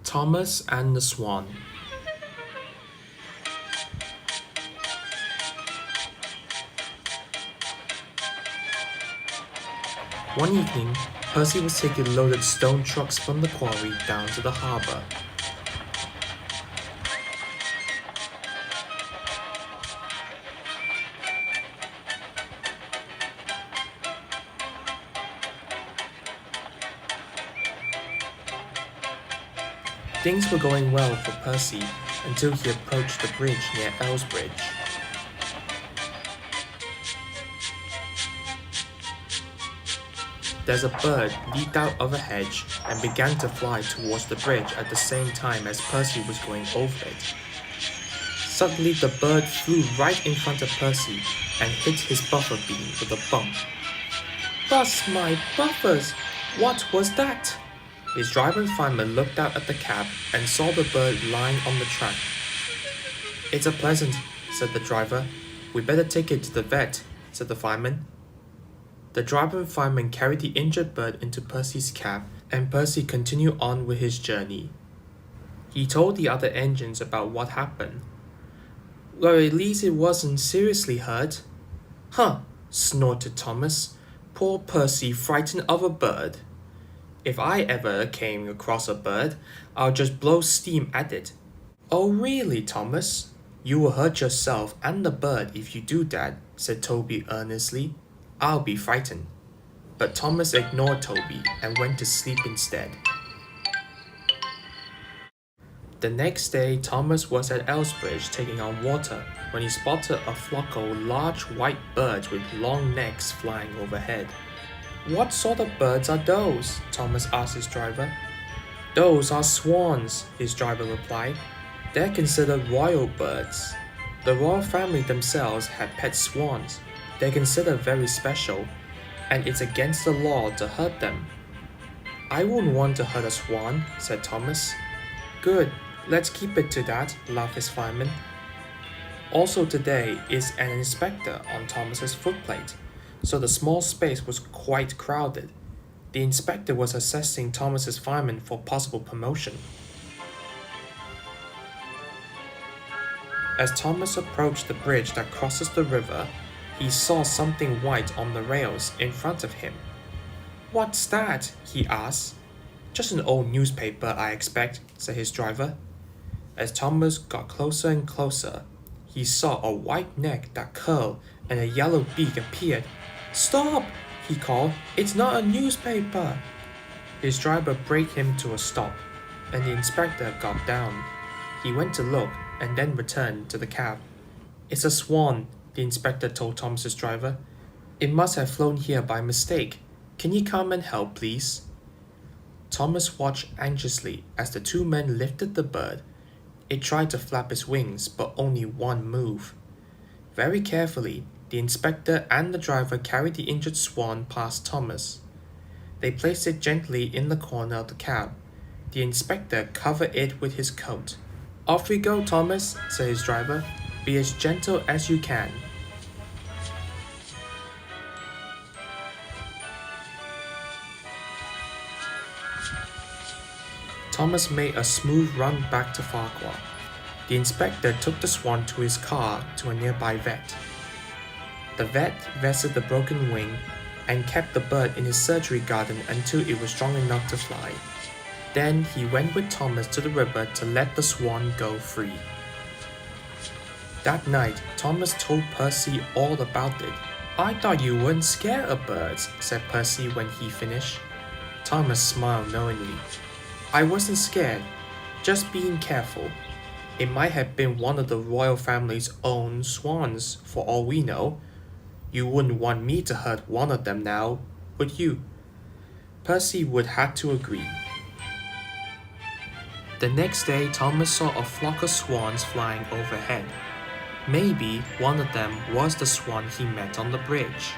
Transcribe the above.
Thomas and the Swan. One evening, Percy was taking loaded stone trucks from the quarry down to the harbour. Things were going well for Percy until he approached the bridge near Elsbridge. There's a bird leaped out of a hedge and began to fly towards the bridge at the same time as Percy was going over it. Suddenly the bird flew right in front of Percy and hit his buffer beam with a bump. "Bust my buffers! What was that?" His driver and fireman looked out at the cab and saw the bird lying on the track. "It's a pleasant," said the driver. "We better take it to the vet," said the fireman. The driver and fireman carried the injured bird into Percy's cab, and Percy continued on with his journey. He told the other engines about what happened. "Well, at least it wasn't seriously hurt." "Huh," snorted Thomas. "Poor Percy frightened of a bird. If I ever came across a bird, I'll just blow steam at it." "Oh really, Thomas? You will hurt yourself and the bird if you do that," said Toby earnestly. "I'll be frightened." But Thomas ignored Toby and went to sleep instead. The next day, Thomas was at Elsbridge taking on water when he spotted a flock of large white birds with long necks flying overhead. "What sort of birds are those?" Thomas asked his driver. "Those are swans," his driver replied. "They're considered royal birds. The royal family themselves have pet swans. They're considered very special, and it's against the law to hurt them." "I wouldn't want to hurt a swan," said Thomas. "Good, let's keep it to that," laughed his fireman. Also today is an inspector on Thomas's footplate, so the small space was quite crowded. The inspector was assessing Thomas's fireman for possible promotion. As Thomas approached the bridge that crosses the river, he saw something white on the rails in front of him. "What's that?" he asked. "Just an old newspaper, I expect," said his driver. As Thomas got closer and closer, he saw a white neck that curled and a yellow beak appeared. "Stop!" he called. "It's not a newspaper." His driver braked him to a stop, and the inspector got down. He went to look and then returned to the cab. "It's a swan," the inspector told Thomas's driver. "It must have flown here by mistake. Can you come and help, please?" Thomas watched anxiously as the two men lifted the bird. It tried to flap its wings, but only one moved. Very carefully, the inspector and the driver carried the injured swan past Thomas. They placed it gently in the corner of the cab. The inspector covered it with his coat. "Off we go, Thomas," said his driver. "Be as gentle as you can." Thomas made a smooth run back to Farquhar. The inspector took the swan to his car to a nearby vet. The vet vested the broken wing and kept the bird in his surgery garden until it was strong enough to fly. Then he went with Thomas to the river to let the swan go free. That night, Thomas told Percy all about it. "I thought you weren't scared of birds," said Percy when he finished. Thomas smiled knowingly. "I wasn't scared, just being careful. It might have been one of the royal family's own swans, for all we know. You wouldn't want me to hurt one of them now, would you?" Percy would have to agree. The next day, Thomas saw a flock of swans flying overhead. Maybe one of them was the swan he met on the bridge.